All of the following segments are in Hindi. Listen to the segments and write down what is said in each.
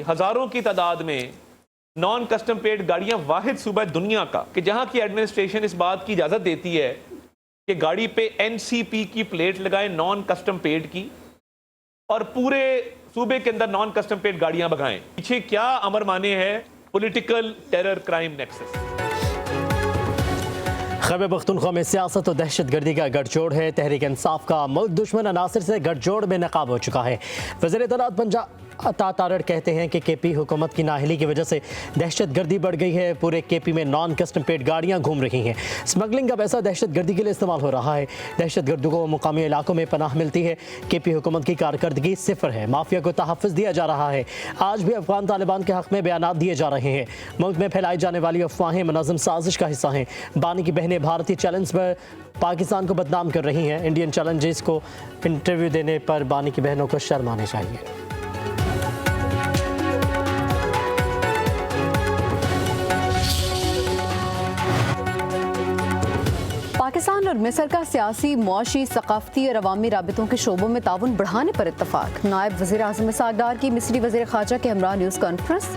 हजारों की तादाद में नॉन कस्टम पेड गाड़ियां वाहिद सूबा दुनिया का कि जहां की एडमिनिस्ट्रेशन इस बात की इजाज़त देती है कि गाड़ी पे NCP की प्लेट लगाएं नॉन कस्टम पेड की और पूरे सूबे के अंदर नॉन कस्टम पेड गाड़ियां भगाएं। पीछे क्या अमर माने है? Political terror crime nexus. Khyber Pakhtunkhwa में सियासत और दहशत गर्दी का गठजोड़ है। तहरीक इंसाफ का मुल्क दुश्मन अनासर से गठजोड़ में नकाब हो चुका है। वज़ीर इत्तलात पंजाब अता तारड़ कहते हैं कि KP हुकूमत की नाअहली की वजह से दहशत गर्दी बढ़ गई है। पूरे KP में नॉन कस्टम पेड गाड़ियाँ घूम रही हैं। स्मगलिंग का पैसा दहशत गर्दी के लिए इस्तेमाल हो रहा है। दहशत गर्दों को मुकामी इलाकों में पनाह मिलती है। KP हुकूमत की कारकर्दगी सिफर है। माफिया को तहफ़्फ़ुज़ दिया जा रहा है। आज भी अफगान तालिबान के हक़ में बयानात दिए जा रहे हैं। मुल्क में फैलाई जाने वाली अफवाहें मुनज़्ज़म साजिश का हिस्सा हैं। बानी की बहनें भारतीय चैलेंज पर पाकिस्तान को बदनाम कर रही हैं। इंडियन चैलेंजेस को इंटरव्यू देने पर बानी की बहनों को शर्म आनी चाहिए। पाकिस्तान और मिस्र का सियासी, मुआशी, सकाफती और अवामी राबितों के शोबों में ताउन बढ़ाने पर इत्तफाक। नायब वज़ीर आज़म इसहाक़ डार की मिस्री वज़ीर ख़ारजा के हमरा न्यूज़ कॉन्फ्रेंस।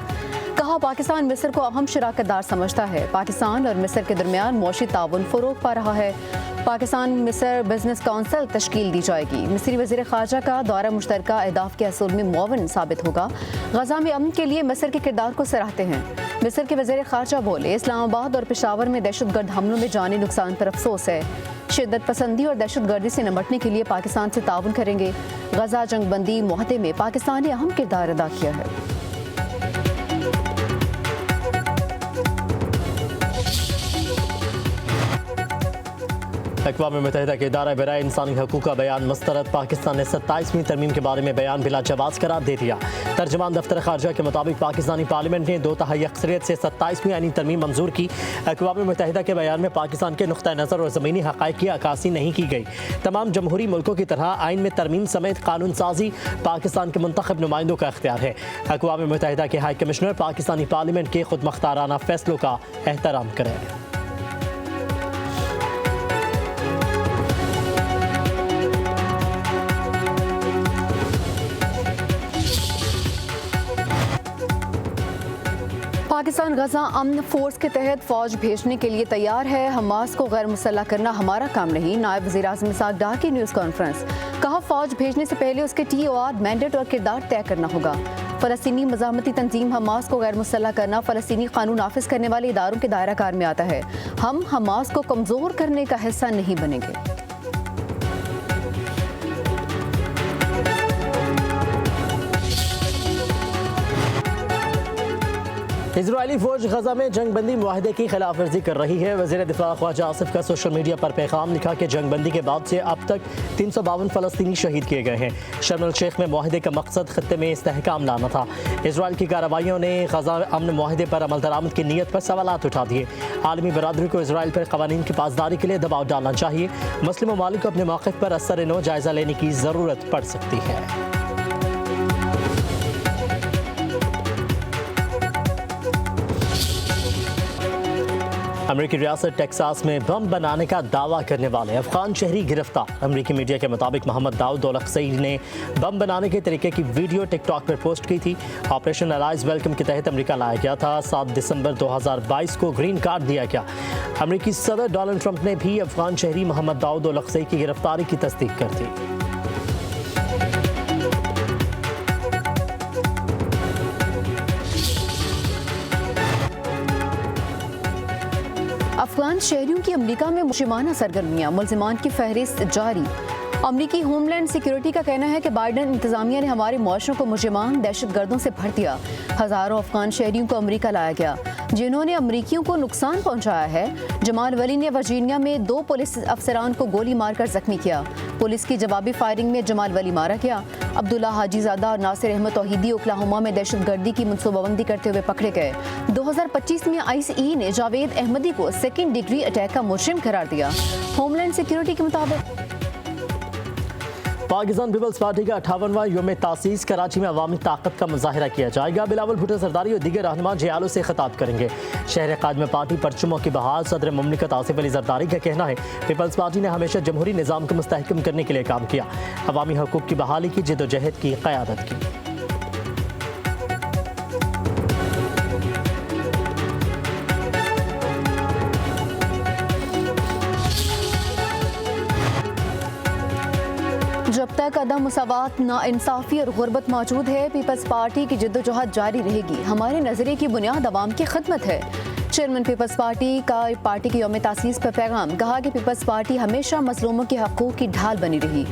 कहा, पाकिस्तान मिस्र को अहम शराकतदार समझता है। पाकिस्तान और मिस्र के दरमियान मुआशी ताउन फ़रोग़ पा रहा है। पाकिस्तान मिस्र बिजनेस काउंसिल तश्कील दी जाएगी। मिस्री वज़ीर ख़ारजा का दौरा मुश्तरका अहदाफ के हसूल में मुआवन साबित होगा। गज़ा में अमन के लिए मिस्र के किरदार को सराहते हैं। मिस्र के वज़ीर ख़ारजा बोले, इस्लामाबाद और पेशावर में दहशतगर्द हमलों में जानी नुकसान पर अफसोस है। शिद्दत पसंदी और दहशतगर्दी से निपटने के लिए पाकिस्तान से ताउन करेंगे। गज़ा जंगबंदी मुआहदे में पाकिस्तान ने अहम किरदार अदा किया है। अक़वाम मुत्तहिदा के इदारा बराए इंसानी हकूक़ का बयान मुस्तरद। पाकिस्तान ने 27वीं तरमीम के बारे में बयान बिला जवाज़ करार दे दिया। तर्जुमान दफ्तर ख़ारजा के मुताबिक पाकिस्तानी पार्लियामेंट ने 2 तिहाई अक्सरियत से 27वीं आईनी तरमीम मंजूर की। अक़वाम मुत्तहिदा के बयान में पाकिस्तान के नुक़्ता नज़र और ज़मीनी हक़ाइक़ की अक्कासी नहीं की गई। तमाम जमहूरी मुल्कों की तरह आइन में तरमीम समेत कानून साजी पाकिस्तान के मुंतखब नुमाइंदों का इख्तियार है। अक़वाम मुत्तहिदा के हाई कमिश्नर पाकिस्तानी पार्लियामेंट के खुद मुख्ताराना फ़ैसलों का एहतराम करें। पाकिस्तान गजा अमन फोर्स के तहत फौज भेजने के लिए तैयार है। हमास को गैर मुसल्लह करना हमारा काम नहीं। नायब वज़ीर आज़म इसहाक़ डार की न्यूज़ कॉन्फ्रेंस। कहा, फौज भेजने से पहले उसके TOR मैंडेट और किरदार तय करना होगा। फ़लस्तीनी मज़ाहमती तंजीम हमास को गैर मुसल्लह करना फ़लस्तीनी कानून नाफिज करने वाले इदारों के दायरा कार में आता है। हम हमास को कमज़ोर करने का हिस्सा नहीं बनेंगे। इजरायली फौज गजा में जंगबंदी मुआहदे की खिलाफ वर्जी कर रही है। वज़ीर दिफा ख्वाजा आसिफ का सोशल मीडिया पर पैगाम लिखा कि जंगबंदी के बाद से अब तक 352 फ़लस्तीनी शहीद किए गए हैं। शर्म अल शेख में मुआहदे का मकसद खत्ते में इस्तेहकाम लाना था। इजराइल की कार्रवाइयों ने गजा अमन मुआहदे पर अमल दरामद की नीयत पर सवालात उठा दिए। आलमी बरादरी को इजराइल पर कवानीन की पासदारी के लिए दबाव डालना चाहिए। मुस्लिम ममालिक को अपने मौक़िफ़ पर असर नो जायज़ा लेने की ज़रूरत पड़ सकती है। अमेरिकी रियासत टेक्सास में बम बनाने का दावा करने वाले अफगान शहरी गिरफ्तार। अमेरिकी मीडिया के मुताबिक मोहम्मद दाऊद ओलखसई ने बम बनाने के तरीके की वीडियो टिकटॉक पर पोस्ट की थी। ऑपरेशन अलाइज वेलकम के तहत अमेरिका लाया गया था। 7 दिसंबर 2022 को ग्रीन कार्ड दिया गया। अमेरिकी सदर डोनाल्ड ट्रंप ने भी अफगान शहरी मोहम्मद दाऊद ओलखसई की गिरफ्तारी की तस्दीक कर दी। अफगान शहरियों की अमरीका में मुशिमाना सरगर्मियां, मुल्जिमान की फहरिस्त जारी। अमरीकी होमलैंड सिक्योरिटी का कहना है कि बाइडन इंतजामिया ने हमारे मुआशरों को मुजिमान दहशतगर्दों से भर दिया। हज़ारों अफगान शहरियों को अमरीका लाया गया जिन्होंने अमरीकियों को नुकसान पहुंचाया है। जमाल वली ने वर्जीनिया में 2 पुलिस अफसरान को गोली मारकर जख्मी किया। पुलिस की जवाबी फायरिंग में जमाल वली मारा गया। अब्दुल्ला हाजीजादा और नासिर अहमद तौहीदी ओक्लाहोमा में दहशतगर्दी की मनसूबाबंदी करते हुए पकड़े गए। 2025 में ICE ने जावेद अहमदी को 2nd डिग्री अटैक का मुजरिम करार दिया। होमलैंड सिक्योरिटी के मुताबिक पाकिस्तान पीपल्स पार्टी का 58वां योम तासीस कराची में अवामी ताकत का मुजाहिरा किया जाएगा। बिलावल भुट्टो सरदारी और दीगर रहनुमा जयालों से खिताब करेंगे। शहर काद में पार्टी परचमों की बहाल सदर मुमलिकत आसिफ अली जरदारी का कहना है पीपल्स पार्टी ने हमेशा जमहूरी निज़ाम को मुस्तहकम करने के लिए काम किया, अवामी हकूक़ की बहाली की जिद्दोजहद की क़यादत की। जब तक अदम मुसावात, नाइंसाफी और गुर्बत मौजूद है, पीपल्स पार्टी की जद्दोजहद जारी रहेगी। हमारे नजरिए की बुनियाद अवाम की खिदमत है। चेयरमैन पीपल्स पार्टी के यौम तासीस पर पैगाम, कहा कि पीपल्स पार्टी हमेशा मजलूमों के हकूक़ की ढाल बनी रही।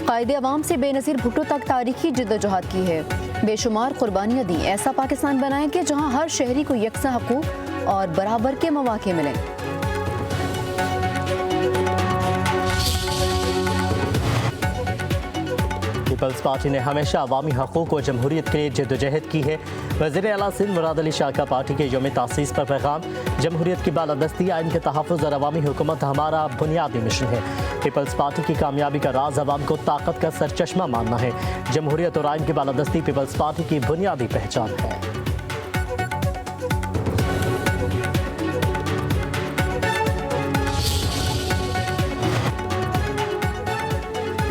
कायदे अवाम से बेनज़ीर भुट्टो तक तारीखी जद्दोजहद की है, बेशुमार कुर्बानियाँ दी। ऐसा पाकिस्तान बनाएंगे जहाँ हर शहरी को यकसा हकूक़ और बराबर के मौके मिलें। पीपल्स पार्टी ने हमेशा अवामी हकूक़ व जमहूरियत के लिए जद्दोजहद की है। वज़ीर आला सिंध मुराद अली शाह का पार्टी के यौम तासीस पर पैगाम, जमहूरियत की बालादस्ती, आइन के तहफ़्फ़ुज़ और अवामी हुकूमत हमारा बुनियादी मिशन है। पीपल्स पार्टी की कामयाबी का राज अवाम को ताकत का सरचश्मा मानना है। जमहूरियत और आइन की बालादस्ती पीपल्स पार्टी की बुनियादी पहचान है।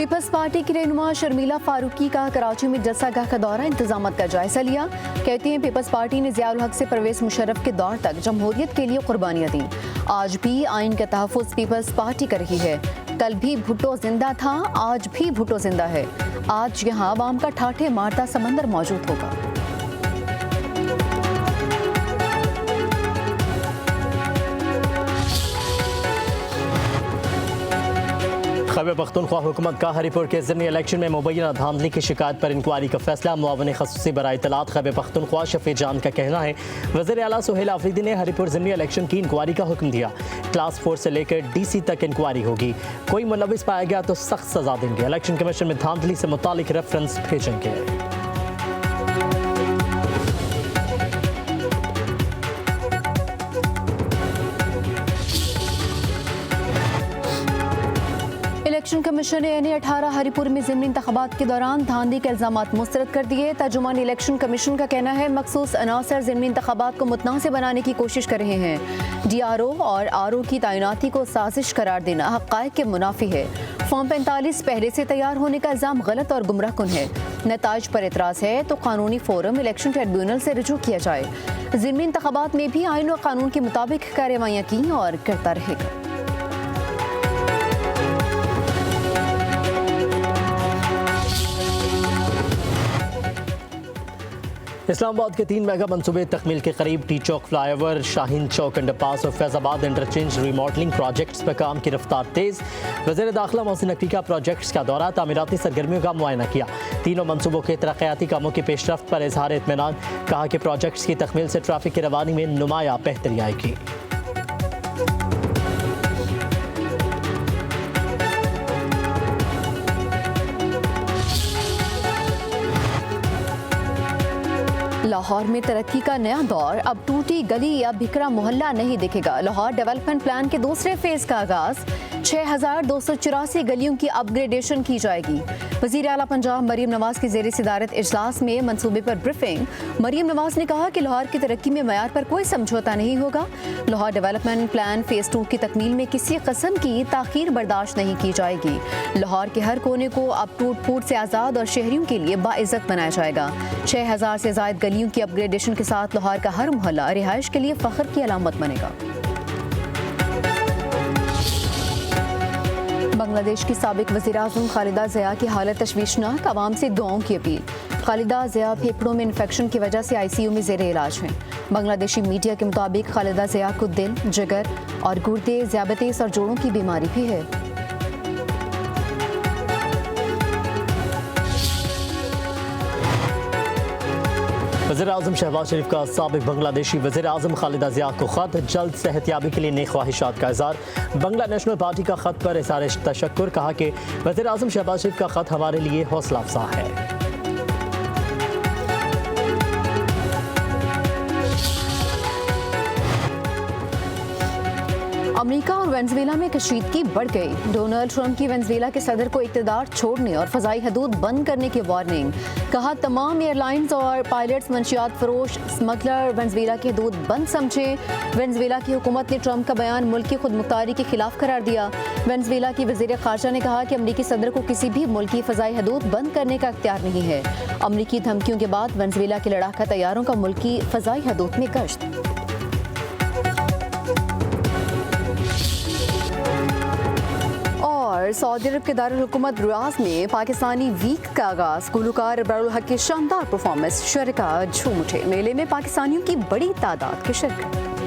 पीपल्स पार्टी की रहनुमा शर्मिला फारूकी का कराची में जलसागाह का दौरा, इंतजामात का जायजा लिया। कहती हैं पीपल्स पार्टी ने ज़ियाउल हक से परवेज़ मुशर्रफ के दौर तक जमहूरियत के लिए कुर्बानियाँ दी। आज भी आइन का तहफ़्फ़ुज़ पीपल्स पार्टी कर रही है। कल भी भुट्टो जिंदा था, आज भी भुट्टो जिंदा है। आज यहाँ अवाम का ठाठे मारता समंदर मौजूद होगा। खैबर पख्तूनख्वा हुकूमत का हरीपुर के ज़िमनी इलेक्शन में मुबैना धांधली की शिकायत पर इंक्वायरी का फैसला। मुआवन खसूसी बराए इत्तलात खैबर पख्तूनख्वा शफी जान का कहना है, वज़ीर आला सुहेल आफरीदी ने हरीपुर ज़िमनी इलेक्शन की इंक्वायरी का हुक्म दिया। क्लास 4 से लेकर DC तक इंक्वायरी होगी। कोई मुलविस पाया गया तो सख्त सजा देंगे। इलेक्शन कमीशन में धांधली से मुतालिक रेफरेंस भेजेंगे। इलेक्शन कमीशन ने NA-18 हरीपुर में ज़िमनी इंतखाबात के दौरान धांधली के इल्ज़ामात मुस्तरद कर दिए। तर्जुमान इलेक्शन कमीशन का कहना है मखसूस अनासर ज़िमनी इंतखाबात को मुतनाज़ बनाने की कोशिश कर रहे हैं। DRO और RO की तैनाती को साजिश करार देना हक़ाइक़ के मुनाफी है। फॉर्म 45 पहले से तैयार होने का इल्ज़ाम गलत और गुमराह कुन है। नताइज पर एतराज़ है तो कानूनी फोरम इलेक्शन ट्रिब्यूनल से रुजू किया जाए। ज़िमनी इंतखाबात में भी आइन और कानून के मुताबिक कार्रवाइयाँ की और करता रहेगा। इस्लामाबाद के 3 मेगा मनसूबे तकमील के करीब। टी चौक फ्लाईओवर, शाहीन चौक अंडरपास और फैज़ाबाद इंटरचेंज रीमॉडलिंग प्रोजेक्ट्स पर काम की रफ्तार तेज़। वज़ीर दाखिला मोहसिन नकवी का प्रोजेक्ट्स का दौरा, तामीराती सरगर्मियों का मुआयना किया। तीनों मनसूबों के तरक्याती कामों की पेशरफ्त पर इजहार इत्मीनान। कहा कि प्रोजेक्ट्स की तकमील से ट्रैफिक की रवानी में नुमाया बेहतरी आएगी। लाहौर में तरक्की का नया दौर, अब टूटी गली या बिखरा मोहल्ला नहीं दिखेगा। लाहौर डेवलपमेंट प्लान के दूसरे फेज का आगाज, 6284 गलियों की अपग्रेडेशन की जाएगी। वज़ीर आला पंजाब मरीम नवाज की ज़ेर सदारत इजलास में मंसूबे पर ब्रीफिंग। मरीम नवाज ने कहा कि लाहौर की तरक्की में मयार पर कोई समझौता नहीं होगा। लाहौर डेवलपमेंट प्लान फेज 2 की तकमील में किसी किस्म की ताख़ीर बर्दाश्त नहीं की जाएगी। लाहौर के हर कोने को अब टूट फूट से आज़ाद और शहरियों के लिए बाइज़्ज़त बनाया जाएगा। 6000 से ज़ायद गलियों की अपग्रेडेशन के साथ लाहौर का हर मोहल्ला रिहाइश के लिए फ़ख्र की अलामत बनेगा। बांग्लादेश की साबिक वज़ीर-ए-आज़म खालिदा ज़िया की हालत तशवीशनाक, आवाम से दुआओं की अपील। खालिदा ज़िया फेफड़ों में इन्फेक्शन की वजह से ICU में ज़ेर इलाज हैं। बांग्लादेशी मीडिया के मुताबिक खालिदा ज़िया को दिल, जिगर और गुर्दे, ज़ियाबतीस और जोड़ों की बीमारी भी है। वज़ीर-ए-आज़म शहबाज शरीफ का साबिक बांग्लादेशी वज़ीर-ए-आज़म खालिदा ज़िया को ख़त, जल्द सेहतियाबी के लिए नेक ख्वाहिशात का इज़हार। बांग्ला नेशनल पार्टी का ख़त पर इज़हार तशक्कुर, कहा कि वज़ीर-ए-आज़म शहबाज शरीफ का ख़त हमारे लिए हौसला अफ़ज़ा है। अमेरिका और वेनेज़ुएला में कशीदगी बढ़ गई। डोनाल्ड ट्रंप की वेनेज़ुएला के सदर को इक़्तिदार छोड़ने और फ़ज़ाई हदूद बंद करने की वार्निंग। कहा तमाम एयरलाइंस और पायलट्स मंशियात फरोश स्मगलर वेनेज़ुएला की हदूद बंद समझे। वेनेज़ुएला की हुकूमत ने ट्रंप का बयान मुल्क की खुद मुख्तारी के खिलाफ करार दिया। वेनेज़ुएला की वज़ीर ख़ारजा ने कहा कि अमरीकी सदर को किसी भी मुल्क की फ़ज़ाई हदूद बंद करने का इख्तियार नहीं है। अमरीकी धमकियों के बाद वेनेज़ुएला के लड़ाका तैयारों का मुल्क की फ़ज़ाई हदूद में गश्त। सऊदी अरब के दारुल हुकूमत रियाद में पाकिस्तानी वीक का आगाज। गुलकार इब्रारुल हक की शानदार परफॉर्मेंस, शरका झूम उठे। मेले में पाकिस्तानियों की बड़ी तादाद की शिरकत।